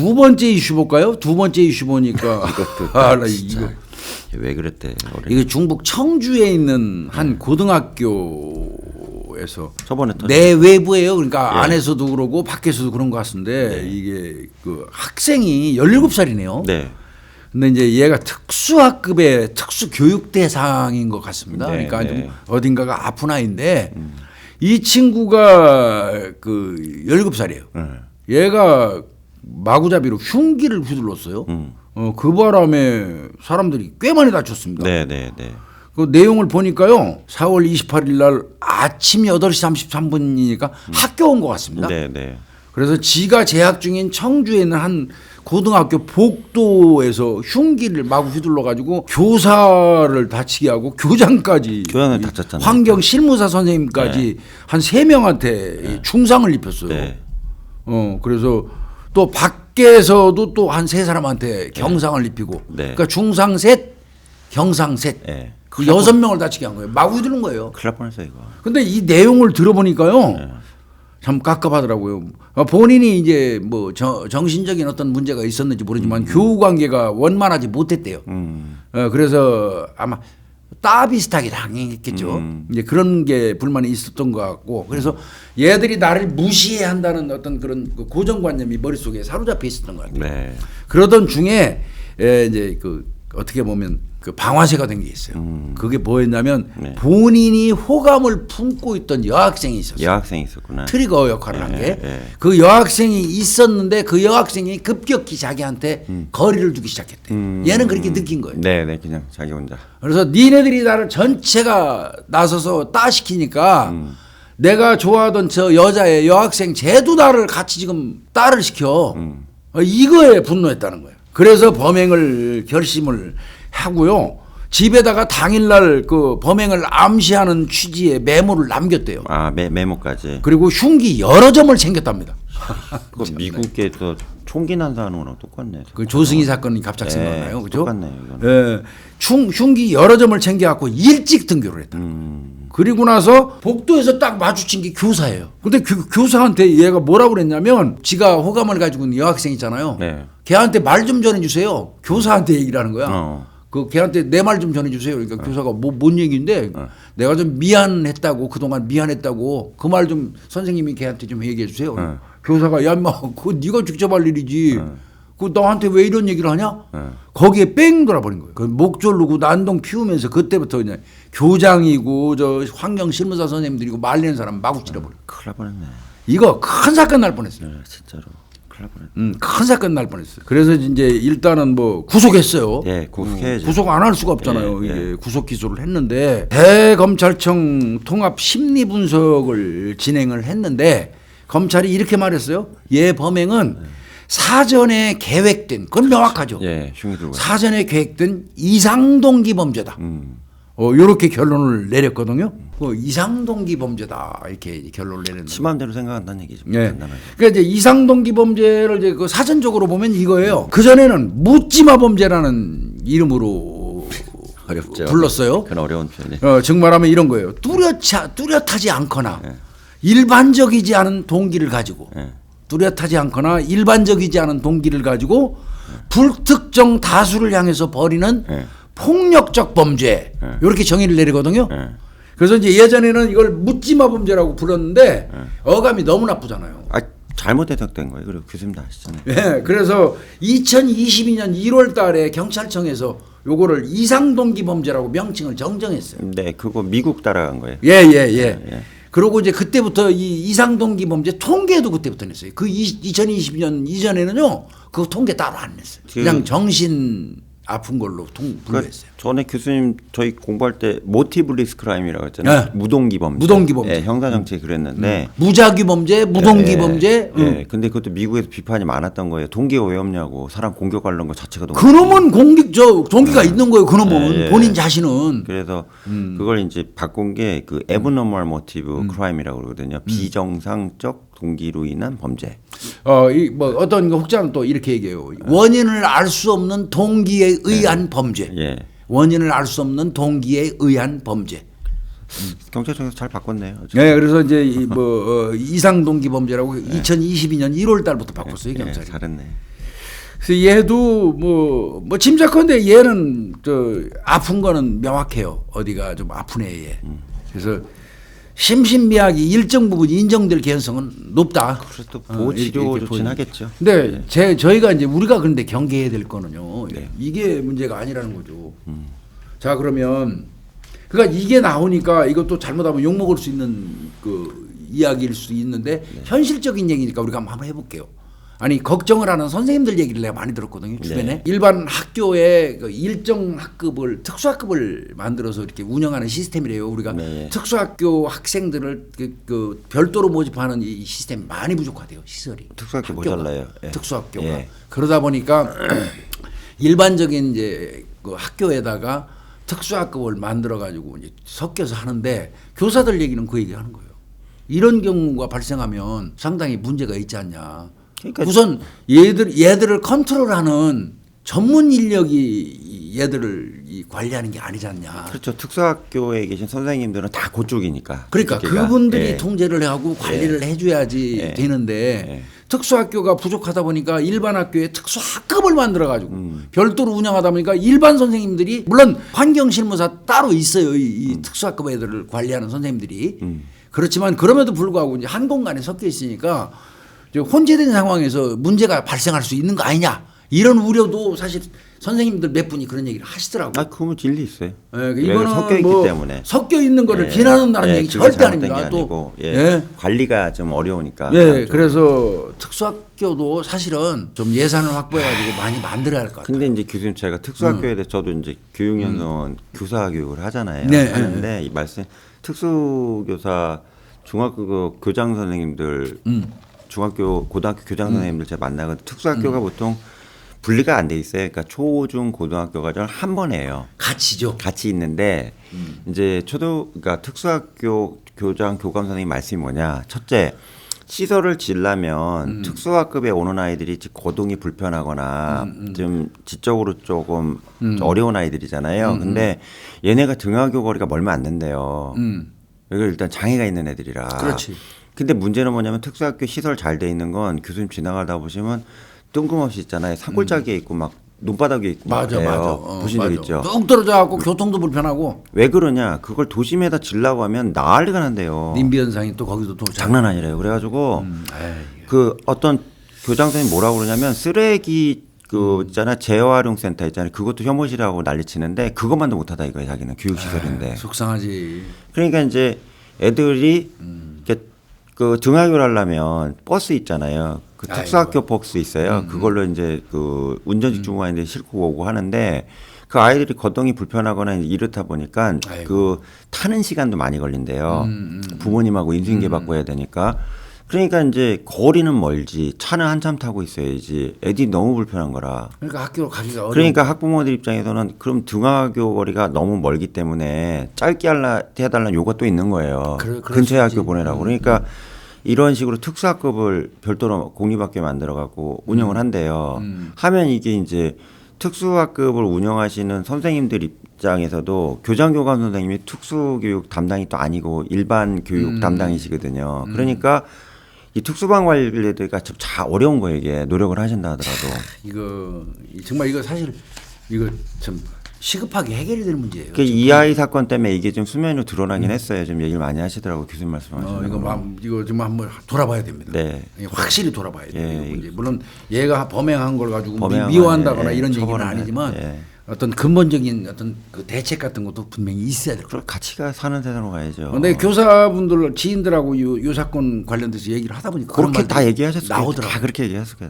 두 번째 이슈 볼까요? 두 번째 이슈 보니까 이거 왜 그랬대? 이게 중국 청주에 있는 한 고등학교에서 저번에 내외부예요. 그러니까 예. 안에서도 그러고 밖에서도 그런 것 같은데 이게 그 학생이 17살이네요. 네. 근데 이제 얘가 특수학급의 특수교육 대상인 것 같습니다. 네, 그러니까 네. 좀 어딘가가 아픈 아이인데 이 친구가 그 17살이에요. 얘가 마구잡이로 흉기를 휘둘렀어요. 그 바람에 사람들이 꽤 많이 다쳤습니다. 네, 네, 네. 그 내용을 보니까요. 4월 28일 날 아침 8시 33분이니까 학교 온 것 같습니다. 네, 네. 그래서 지가 재학 중인 청주에 있는 한 고등학교 복도에서 흉기를 마구 휘둘러 가지고 교사를 다치게 하고 교장까지 교장을 다쳤잖아요. 환경 실무사 선생님까지 한 3명한테 충상을 입혔어요. 네. 그래서 또 밖에서도 또 한 3사람한테 경상을 입히고 네. 그러니까 중상 셋, 경상 셋. 네. 그 6명을 다치게 한 거예요. 마구 휘두른 거예요. 큰일 날 뻔했어 이거. 근데 이 내용을 들어보니까요. 참 깝깝하더라고요. 본인이 이제 뭐 정신적인 어떤 문제가 있었는지 모르지만 교우 관계가 원만하지 못했대요. 그래서 아마 따 비슷하게 당했겠죠. 이제 그런 게 불만이 있었던 것 같고, 그래서 얘들이 나를 무시해야 한다는 어떤 그런 그 고정관념이 머릿속에 사로잡혀 있었던 것 같아요. 네. 그러던 중에 이제 그 어떻게 보면 그 방화세가 된 게 있어요. 그게 뭐였냐면 네. 본인이 호감을 품고 있던 여학생이 있었어요. 여학생이 있었구나. 트리거 역할을 한 게 네. 그 여학생이 있었는데 그 여학생이 급격히 자기한테 거리를 두기 시작했대. 얘는 그렇게 느낀 거예요. 네, 네, 그냥 자기 혼자. 그래서 니네들이 나를 전체가 나서서 따시키니까 내가 좋아하던 저 여자의 여학생 쟤도 나를 같이 지금 따를 시켜. 이거에 분노했다는 거예요. 그래서 범행을 결심을 하고요. 집에다가 당일날 그 범행을 암시하는 취지의 메모를 남겼대요. 아, 메모까지. 그리고 흉기 여러 점을 챙겼답니다. 그 미국에 또 총기 난사하는 거랑 똑같네. 그 조승희 사건이 갑자기 생각나요, 그죠? 똑같네요. 이거는. 예, 흉기 여러 점을 챙겨갖고 일찍 등교를 했다. 그리고 나서 복도에서 딱 마주친 게 교사예요. 근데 교사한테 얘가 뭐라고 그랬냐면, 지가 호감을 가지고 있는 여학생 있잖아요. 네. 걔한테 말 좀 전해주세요. 교사한테 얘기를 하는 거야. 그 걔한테 내 말 좀 전해주세요. 그러니까 교사가 뭔 얘기인데 내가 좀 미안했다고, 그동안 미안했다고 그 말 좀 선생님이 걔한테 좀 얘기해 주세요. 교사가 야 인마 그거 네가 직접 할 일이지. 그 너한테 왜 이런 얘기를 하냐? 거기에 뺑 돌아버린 거예요. 그 목 졸르고 난동 피우면서 그때부터 그냥 교장이고 저 환경 실무사 선생님들이고 말리는 사람 마구 찔러버려. 큰일 날 뻔했네. 이거 큰 사건 날 뻔했어요. 네, 진짜로. 큰일 날 뻔했네. 큰 사건 날 뻔했어요. 그래서 이제 일단은 뭐 구속했어요. 네, 구속해야죠. 구속 안 할 수가 없잖아요. 예, 이게 구속 기소를 했는데 대검찰청 통합 심리 분석을 진행을 했는데 검찰이 이렇게 말했어요. 얘 범행은 사전에 계획된, 그건 명확하죠. 예, 흉기 들고. 사전에 계획된 이상동기 범죄다. 이렇게 결론을 내렸거든요. 이상동기 범죄다 이렇게 결론을 내렸는데. 지 마음대로 생각한다는 얘기죠. 예. 간단하게. 그러니까 이제 이상동기 범죄를 이제 그 사전적으로 보면 이거예요. 그 전에는 묻지마 범죄라는 이름으로 어렵죠. 불렀어요. 그건 어려운 표현이. 즉 말하면 이런 거예요. 뚜렷하지 않거나 일반적이지 않은 동기를 가지고 뚜렷하지 않거나 일반적이지 않은 동기를 가지고 불특정 다수를 향해서 벌이는 폭력적 범죄 이렇게 정의를 내리거든요. 그래서 이제 예전에는 이걸 묻지마 범죄라고 불렀는데 어감이 너무 나쁘잖아요. 아, 잘못 해석된 거예요. 그리고 교수님 다 아시잖아요. 예, 그래서 2022년 1월 달에 경찰청에서 요거를 이상동기 범죄라고 명칭을 정정했어요. 네, 그거 미국 따라간 거예요. 예. 그리고 이제 그때부터 이 이상동기 범죄 통계도 그때부터 냈어요. 그 2022년 이전에는요, 그 통계 따로 안 냈어요. 그냥 정신 아픈 걸로 분류했어요. 전에 교수님 저희 공부할 때 모티브 리스크 크라임이라고 했잖아요. 네. 무동기 범죄. 무동기 범죄. 예, 형사 정책이 그랬는데 무작위 범죄, 무동기 범죄. 예, 근데 그것도 미국에서 비판이 많았던 거예요. 동기가 왜 없냐고. 사람 공격하려는 거 자체가 너무. 그놈은 동기가 있는 거예요. 그놈은 본인 자신은. 그래서 그걸 이제 바꾼 게 그 abnormal motive crime이라고 그러거든요. 비정상적 동기로 인한 범죄. 뭐 어떤 혹자는 또 이렇게 얘기해요. 원인을 알 수 없는 동기에 의한 범죄. 예. 원인을 알 수 없는 동기에 의한 범죄. 경찰청에서 잘 바꿨네요. 네, 그래서 이제 이상 동기 범죄라고 2022년 1월 달부터 바꿨어요, 경찰이. 잘했네. 그래서 얘도 뭐 짐작컨대 얘는 저 아픈 거는 명확해요. 어디가 좀 아픈 애에. 그래서 심신미약이 일정 부분 인정될 개연성은 높다. 그래서 또 보호 치료 좋긴 하겠죠. 근데 저희가 이제 우리가 그런데 경계해야 될 거는요. 이게 문제가 아니라는 거죠. 자, 그러면 그러니까 이게 나오니까 이것도 잘못하면 욕 먹을 수 있는 그 이야기일 수 있는데 현실적인 얘기니까 우리가 한번 해볼게요. 아니 걱정을 하는 선생님들 얘기를 내가 많이 들었거든요. 주변에 일반 학교에 그 일정 학급을 특수학급을 만들어서 이렇게 운영하는 시스템이래요. 우리가 특수학교 학생들을 그 별도로 모집하는 이 시스템이 많이 부족하대요. 시설이 특수학교 모자라요. 특수학교가 그러다 보니까 일반적인 이제 그 학교에다가 특수학급을 만들어 가지고 이제 섞여서 하는데 교사들 얘기는 그 얘기하는 거예요. 이런 경우가 발생하면 상당히 문제가 있지 않냐. 그러니까 우선 얘들을 컨트롤하는 전문 인력이 얘들을 관리하는 게 아니지 않냐. 그렇죠. 특수학교에 계신 선생님들은 다 그쪽이니까. 그러니까 그분들이 통제를 하고 관리를 해줘야지 되는데 특수학교가 부족하다 보니까 일반 학교에 특수학급을 만들어 가지고 별도로 운영하다 보니까 일반 선생님들이 물론 환경실무사 따로 있어요. 이 특수학급 애들을 관리하는 선생님들이. 그렇지만 그럼에도 불구하고 이제 한 공간에 섞여 있으니까 혼재된 상황에서 문제가 발생할 수 있는 거 아니냐 이런 우려도 사실 선생님들 몇 분이 그런 얘기를 하시더라고요. 아, 그건 일리 있어요. 이거는 섞여 있기 때문에 섞여 있는 거를 비난한다는 얘기 절대 아닙니다. 또 관리가 좀 어려우니까. 그래서 특수학교도 사실은 좀 예산을 확보해가지고 많이 만들어야 할 것 같아요. 근데 이제 교수님 제가 특수학교에 대해서 저도 이제 교육연수원 교사 교육을 하잖아요. 하는데 이 말씀 특수교사 중학교 교장 선생님들 중학교 고등학교 교장 선생님들 제가 만나거든요. 특수학교가 보통 분리가 안 돼 있어요. 그러니까 초, 중, 고등학교 과정을 한 번 해요. 같이 있는데 이제 그러니까 특수학교 교장 교감 선생님 말씀이 뭐냐? 첫째, 시설을 지으려면 특수학급에 오는 아이들이 거동이 불편하거나 좀 지적으로 조금 어려운 아이들이잖아요. 근데 얘네가 등하교 거리가 멀면 안 된대요. 여기 일단 장애가 있는 애들이라. 그렇지. 근데 문제는 뭐냐면 특수학교 시설 잘 돼 있는 건 교수님 지나가다 보시면 뜬금없이 있잖아요. 산골짜기에 있고 막 논바닥에 있고 맞아. 보신 적 있죠? 뚝 떨어져 갖고 교통도 불편하고. 왜 그러냐? 그걸 도심에다 지려고 하면 난리가 난대요. 님비 현상이 또 거기도 또 장난 아니래요. 그래가지고 그 어떤 교장 선생님 뭐라고 그러냐면 쓰레기 그 있잖아 재활용 센터 있잖아요. 그것도 혐오시라고 난리치는데 그것만도 못하다 이거예요. 자기는 교육시설인데. 속상하지. 그러니까 이제 애들이 그 등하교를 하려면 버스 있잖아요. 그 특수학교 버스 있어요. 그걸로 이제 그 운전직 중간에 싣고 오고 하는데 그 아이들이 거동이 불편하거나 이렇다 보니까 그 타는 시간도 많이 걸린대요. 부모님하고 인수인계 받고 해야 되니까. 그러니까 이제 거리는 멀지 차는 한참 타고 있어야지 애들이 너무 불편한 거라. 그러니까 학교로 가기가 어려워. 그러니까 학부모들 입장에서는 그럼 등하교 거리가 너무 멀기 때문에 짧게 해달라는 요구가 또 있는 거예요. 근처에 학교 보내라고. 그러니까 이런 식으로 특수학급을 별도로 공립학교 만들어갖고 운영을 한대요. 하면 이게 이제 특수학급을 운영하시는 선생님들 입장에서도 교장교감 선생님이 특수교육 담당이 또 아니고 일반 교육 담당이시거든요. 그러니까 이 특수반 관리들가 참 어려운 거예요. 이게 노력을 하신다 하더라도. 이거 정말 이거 사실 이거 참 시급하게 해결이 될 문제예요. 이 아이 사건 때문에 이게 좀 수면 위로 드러나긴 했어요. 좀 얘기를 많이 하시더라고요. 교수님 말씀하시는 이거 좀 한번 돌아봐야 됩니다. 확실히 돌아봐야 돼요. 물론 얘가 범행한 걸 가지고 미워한다거나 이런 얘기는 아니지만 어떤 근본적인 어떤 그 대책 같은 것도 분명히 있어야 될 거예요. 같이가 사는 세상으로 가야죠. 근데 교사분들 지인들하고 요 사건 관련돼서 얘기를 하다 보니까 그렇게 다 얘기하셨어요. 다 그렇게 얘기하셨어요.